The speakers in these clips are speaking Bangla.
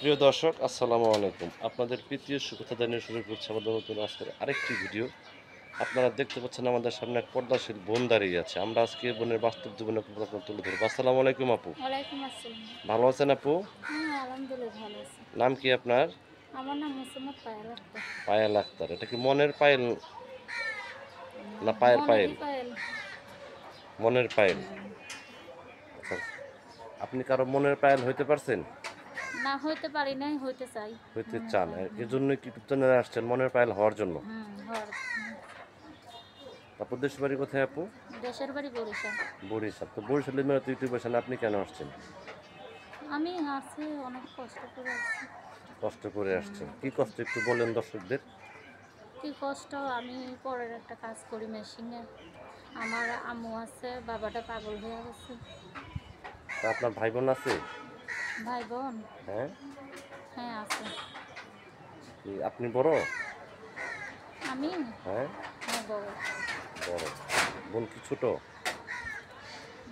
প্রিয় দর্শক, আসসালামু আলাইকুম। আপনাদের প্রীতীয় শুভেচ্ছা জানিয়ে শুরু করছি আমাদের নতুন আজকের আরেকটি ভিডিও। আপনারা দেখতে পাচ্ছেন আমাদের সামনে এক পর্দাশীল বোন দাঁড়িয়ে আছে। আমরা আজকে এই বোনের বাস্তব জীবনের কথা আপনাদের তুলে ধরবো। আসসালামু আলাইকুম আপু। ওয়ালাইকুম আসসালাম। ভালো আছেন আপু? হ্যাঁ, আলহামদুলিল্লাহ ভালো আছি। নাম কি আপনার? আমার নাম মোসাম্মদ পায়েল আক্তার। পায়েল আক্তার। এটা কি মনের পায়েল না পায়ের পায়েল? মনেরই পায়েল। মনের পায়েল। আচ্ছা, আপনি কারো মনের পায়েল হইতে পারছেন? না হইতে পারি নাই, হইতে চাই। হইতে মনের চান। পায়েল। এজন্য কি ইউটিউব চ্যানেলে আসছেন মনের পায়েল হওয়ার জন্য? হওয়ার। আপনার দেশের বাড়ি কোথায় আপু? দেশের বাড়ি বরিশাল। বরিশাল। তো বরিশালের মেয়ে তো ইউটিউবে আসেন, আপনি কেন আসছেন? আমি আছি, অনেক কষ্ট করে আছি। কষ্ট করে আসছেন। কি কষ্ট একটু বলেন দর্শকদের। কি কষ্ট, আমি পরের একটা কাজ করি মেশিনে। আমার আম্মু আছে, বাবাটা পাগল হয়ে গেছে। তা আপনার ভাই বোন আছে? ভাই বোন? হ্যাঁ। হ্যাঁ আছে। কি আপনি বড়? আমি? হ্যাঁ। হ্যাঁ বড়। বড়। বোন কি ছোট?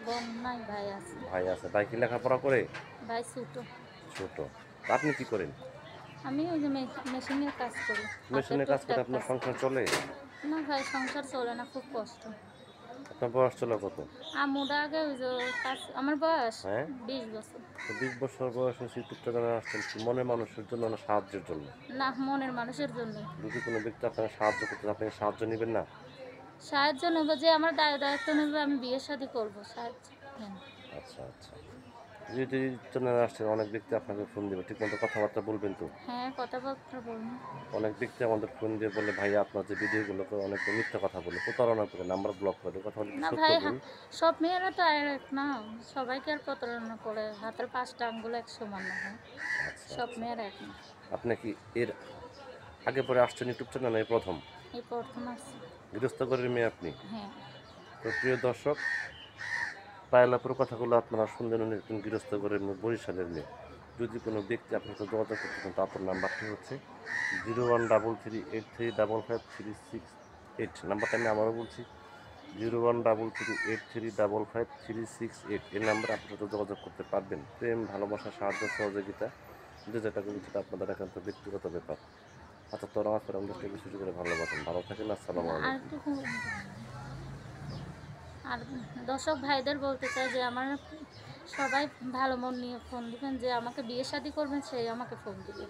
বোন নাই, ভাই আছে। ভাই আছে। ভাই কি লেখাপড়া করে? ভাই ছোট। ছোট। তা আপনি কি করেন? আমি ওই যে মেশিনের কাজ করি, হাতের মেশিনে কাজ করে টুকটাক আপনার কাজ সংসার করি। চলে? না ভাই, সংসার চলে না, খুব কষ্ট। আপনার বয়স চলে কত? আম্মুটা আগে ওই যে কাজ, আমার বয়স হ্যাঁ। 20 বছর। তো 20 বছর বয়সে ইউটিউব চ্যানেলে আসছেন কি মনের মানুষের জন্য না সাহায্যের জন্য? না, মনের মানুষের জন্য। যদি কোনো ব্যক্তি আপনাকে সাহায্য করতে চায়, আপনি সাহায্য নেবেন না? সাহায্য নেব, যে আমার দায়িত্ব নেবে, আমি বিয়ে শাদী করবো, সাহায্য নেন। আচ্ছা আচ্ছা। যদি চ্যানেলে আসছেন অনেক ব্যক্তি আপনাকে ফোন দেবে, ঠিক মতো কথাবার্তা বলবেন তো? হ্যাঁ, কথাবার্তা বলুন। অনেক ব্যক্তি আমাদের ফোন দিয়ে বলে, ভাইয়া আপনার যে ভিডিওগুলোতে অনেকে মিথ্যা কথা বলে, প্রতারণা করে, নাম্বার ব্লক করে, কথা বলে কি না সত্য ভাই, ভুল? সব মেয়েরা তো আর এক না। সবাইকে আর প্রতারণা করে, হাতের 5টা আঙ্গুল এক সমান না হয়। আচ্ছা সব আচ্ছা। মেয়েরা এক না। আপনি কি এর আগে পরে আসছেন ইউটিউব চ্যানেলে, এই প্রথম? এই প্রথম আছে। গৃহস্থঘরের মেয়ে আপনি? হ্যাঁ। তো প্রিয় দর্শক, পায়েলাপুর কথাগুলো আপনারা শুনলেন, উনি একজন গৃহস্থঘরের মেয়ে, বরিশালের মেয়ে। যদি কোনো ব্যক্তি আপনার সাথে যোগাযোগ করতে চান, তারপর নাম্বারটি হচ্ছে 0133835536 নাম্বারটা আমি আবারও বলছি, 0133835536 এই নাম্বারে আপনার সাথে যোগাযোগ করতে পারবেন। প্রেম, ভালোবাসা, সাহায্য, সহযোগিতা যে যেটা করবেন সেটা আপনাদের একান্ত ব্যক্তিগত ব্যাপার। আচ্ছা, তো নামাজ পড়ে আমাদেরকে বেশি করে ভালোবাসেন। ভালো থাকেন। আসসালামু আর আলাইকুম। একটু আর দর্শক ভাইদের বলতে চাই যে আমার সবাই ভালো মন নিয়ে ফোন দিবেন, যে আমাকে বিয়ে শাদী করবেন সেই আমাকে ফোন দিবে।